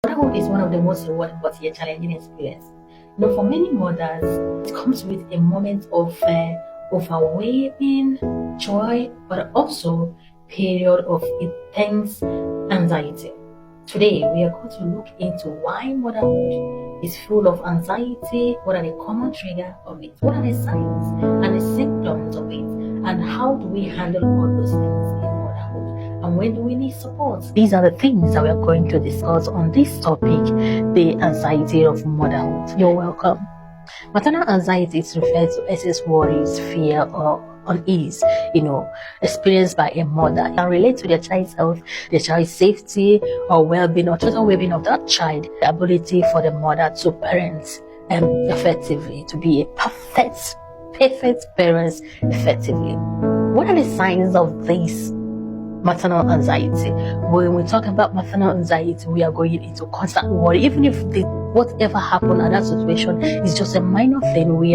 Motherhood is one of the most rewarding but yet challenging experiences. For many mothers, it comes with a moment of overwhelming joy, but also period of intense anxiety. Today, we are going to look into why motherhood is full of anxiety, what are the common triggers of it, what are the signs and the symptoms of it, and how do we handle all those things in motherhood, and when do we need support. These are the things that we are going to discuss on this topic, the anxiety of motherhood. You're welcome. Maternal anxiety is referred to excess worries, fear, or unease, experienced by a mother. It can relate to their child's health, their child's safety or well-being or total well-being of that child, the ability for the mother to parent effectively, to be a perfect parent effectively. What are the signs of this maternal anxiety? When we talk about maternal anxiety, we are going into constant worry. Even if whatever happened at that situation is just a minor thing, we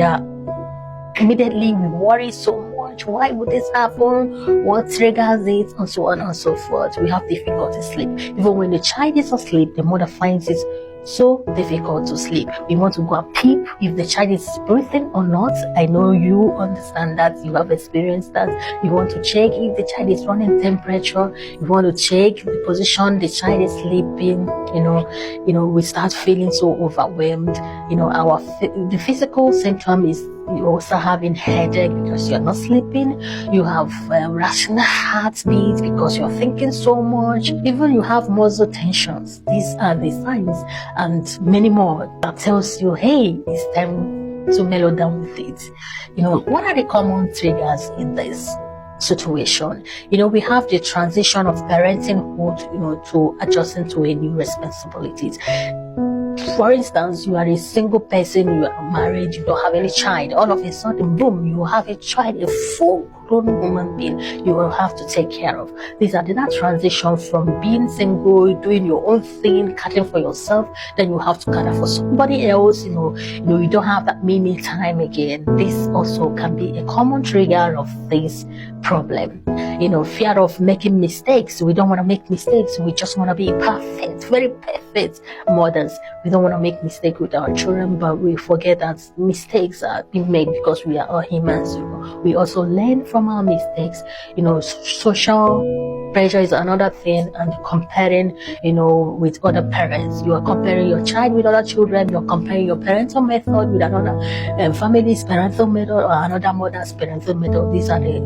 worry so much. Why would this happen? What triggers it? And so on and so forth. We have difficulty sleep. Even when the child is asleep, the mother finds it so difficult to sleep. We want to go and peep if the child is breathing or not. I know you understand that, you have experienced that. You want to check if the child is running temperature. You want to check the position the child is sleeping. We start feeling so overwhelmed. The physical symptom is you also having headache because you're not sleeping. You have rational heartbeat because you're thinking so much. Even you have muscle tensions. These are the signs and many more that tells you, hey, it's time to mellow down with it. What are the common triggers in this situation? We have the transition of parenthood, to adjusting to a new responsibilities. For instance, you are a single person, you are married, you don't have any child. All of a sudden, boom, you have a child, a full-grown human being you will have to take care of. These are that transition from being single, doing your own thing, caring for yourself, then you have to care for somebody else. You don't have that mini time again. This also can be a common trigger of this problem. Fear of making mistakes. We don't want to make mistakes. We just want to be perfect, very perfect mothers. We don't want to make mistakes with our children, but we forget that mistakes are being made because we are all humans. We also learn from our mistakes. Social pressure is another thing, and comparing, with other parents. You are comparing your child with other children. You're comparing your parental method with another family's parental method or another mother's parental method. These are the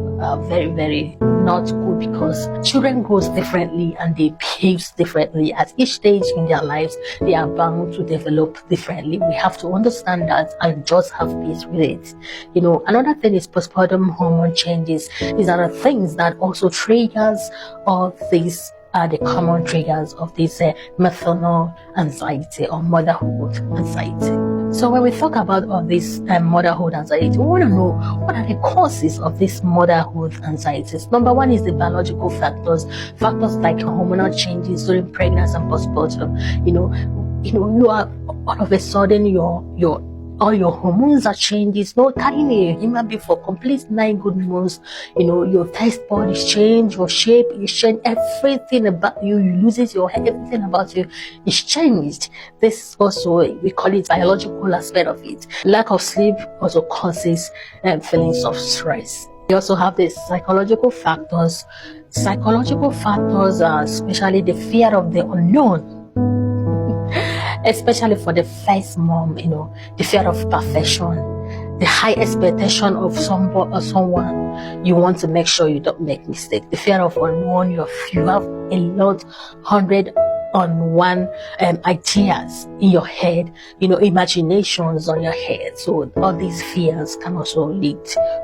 very, very not good, because children grow differently and they behave differently at each stage in their lives. They are bound to develop differently. We have to understand that and just have peace with it. Another thing is postpartum hormone changes. These are the things that also triggers all these are the common triggers of this maternal anxiety or motherhood anxiety. So when we talk about all this motherhood anxiety, we want to know what are the causes of this motherhood anxieties. Number one is the biological factors like hormonal changes during pregnancy and postpartum. You are all of a sudden all your hormones are changing. It's not carrying a human being for complete 9 good months. Your taste bud is changed, your shape is changed, everything about you loses your hair, everything about you is changed. This also, we call it biological aspect of it. Lack of sleep also causes feelings of stress. We also have the psychological factors. Psychological factors are especially the fear of the unknown. Especially for the first mom, the fear of perfection, the high expectation of someone. You want to make sure you don't make mistakes. The fear of unknown, you have a lot, 101 ideas in your head, imaginations on your head. So all these fears can also lead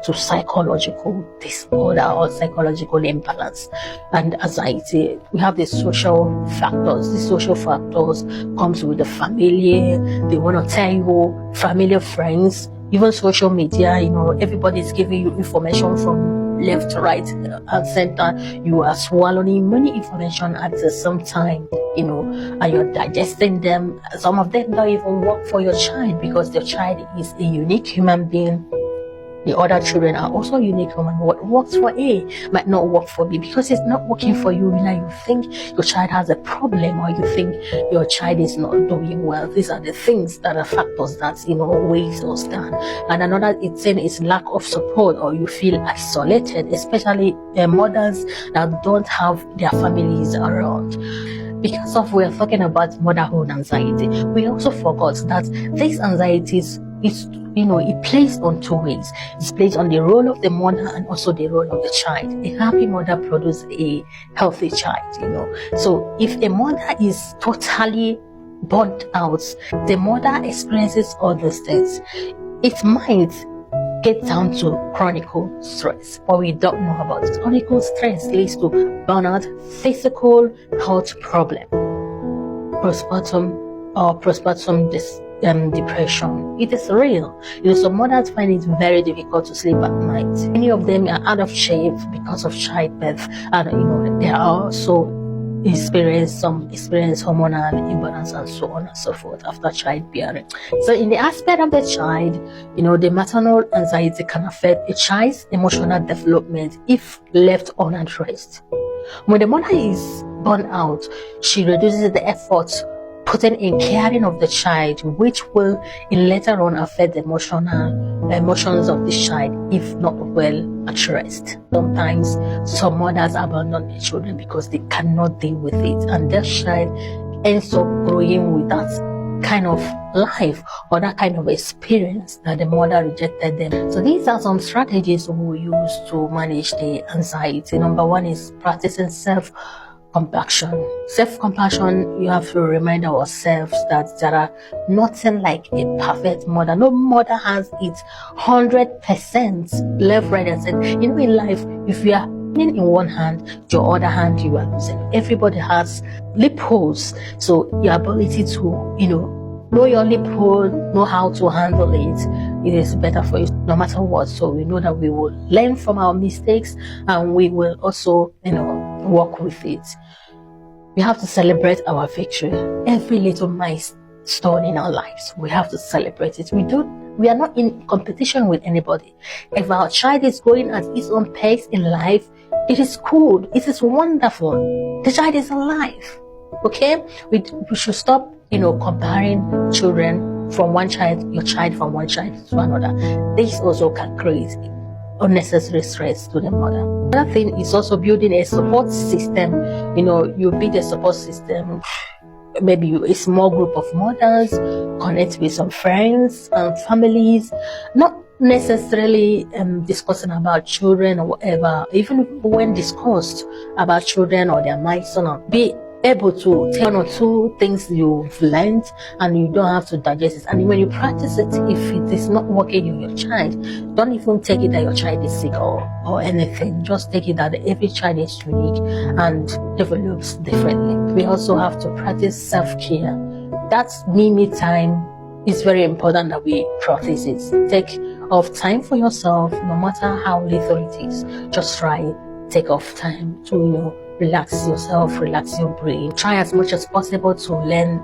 to psychological disorder or psychological imbalance and anxiety. We have the social factors. The social factors comes with the family. They want to tell you, family, friends, even social media. Everybody is giving you information from left, right, and center. You are swallowing many information at the same time, and you're digesting them. Some of them don't even work for your child because your child is a unique human being The other children are also unique human. What works for A might not work for B. Because it's not working for you, now you think your child has a problem, or you think your child is not doing well. These are the things that are factors that, weighs us down. And another thing is lack of support, or you feel isolated, especially mothers that don't have their families around. Because we're talking about motherhood anxiety, we also forgot that these anxieties it plays on two ways. It's placed on the role of the mother and also the role of the child. A happy mother produces a healthy child, So if a mother is totally burnt out, the mother experiences all those things. It might get down to chronic stress, but we don't know about it. Chronic stress leads to burnout, physical health problem, postpartum depression. It is real. Some mothers find it very difficult to sleep at night. Many of them are out of shape because of childbirth, and they are also experience hormonal imbalance and so on and so forth after childbearing. So in the aspect of the child, the maternal anxiety can affect a child's emotional development if left unaddressed. When the mother is burnt out, she reduces the effort putting in caring of the child, which will in later on affect the emotions of the child if not well addressed. Sometimes some mothers abandon their children because they cannot deal with it, and their child ends up growing with that kind of life or that kind of experience that the mother rejected them. So these are some strategies we use to manage the anxiety. Number one is practicing self-compassion. Self-compassion, you have to remind ourselves that there are nothing like a perfect mother. No mother has it 100% left, right, and center. In life, if you are in one hand, your other hand you are losing. Everybody has loopholes. So your ability to, know your loophole, know how to handle it, it is better for you no matter what. So we know that we will learn from our mistakes, and we will also, work with it. We have to celebrate our victory. Every little milestone in our lives, we have to celebrate it. We are not in competition with anybody. If our child is going at its own pace in life, it is cool. It is wonderful. The child is alive. Okay? We should stop, comparing children from your child from one child to another. This also can create unnecessary stress to the mother. Another thing is also building a support system. You build a support system, maybe a small group of mothers, connect with some friends and families, not necessarily discussing about children or whatever. Even when discussed about children or their milestone, be able to tell 1 or 2 things you've learned, and you don't have to digest it. And when you practice it, if it is not working in your child, don't even take it that your child is sick or anything. Just take it that every child is unique and develops differently. We also have to practice self-care. That's me time. It's very important that we practice it. Take off time for yourself, no matter how little it is. Just take off time to relax yourself, relax your brain. Try as much as possible to learn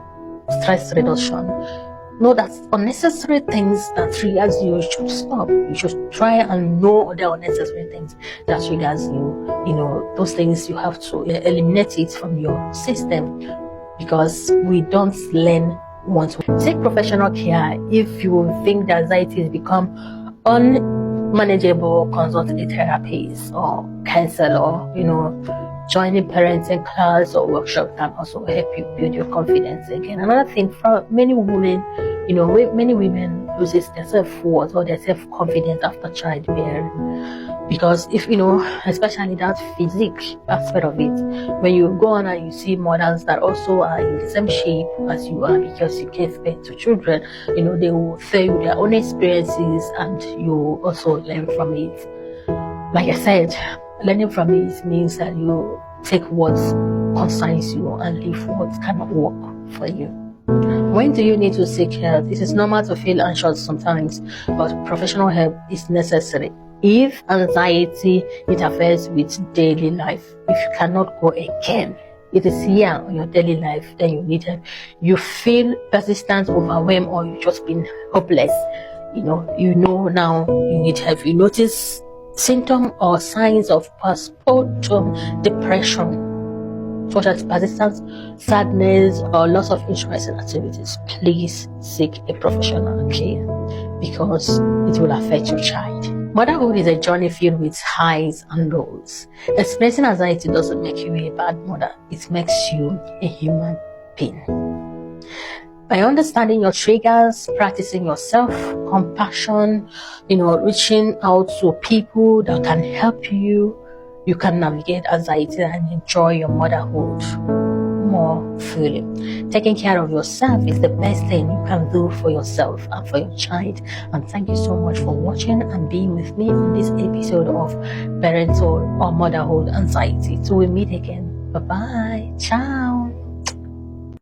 stress reduction. Know that unnecessary things that triggers you should stop. You should try and know the unnecessary things that triggers you. Those things you have to eliminate it from your system, because we don't learn once. Take professional care. If you think that anxiety has become unmanageable, consult a therapist or counselor. Joining parenting class or workshop can also help you build your confidence again. Another thing, for many women, many women loses their self-worth or their self-confidence after childbearing, because if especially that physique aspect of it, when you go on and you see mothers that also are in the same shape as you are because you gave birth to children, they will tell you their own experiences, and you also learn from it. Like I said, learning from it means that you take what concerns you and leave what cannot work for you. When do you need to seek help? It is normal to feel anxious sometimes, but professional help is necessary. If anxiety interferes with daily life, if you cannot go again, it is here on your daily life, then you need help. You feel persistent overwhelmed, or you've just been hopeless, you know now you need help. You notice symptoms or signs of postpartum depression, such as persistent sadness or loss of interest in activities, please seek a professional care because it will affect your child. Motherhood is a journey filled with highs and lows. Experiencing anxiety doesn't make you a bad mother, it makes you a human being. By understanding your triggers, practicing your self-compassion, reaching out to people that can help you, you can navigate anxiety and enjoy your motherhood more fully. Taking care of yourself is the best thing you can do for yourself and for your child. And thank you so much for watching and being with me on this episode of parental or motherhood anxiety. Till we meet again. Bye-bye. Ciao.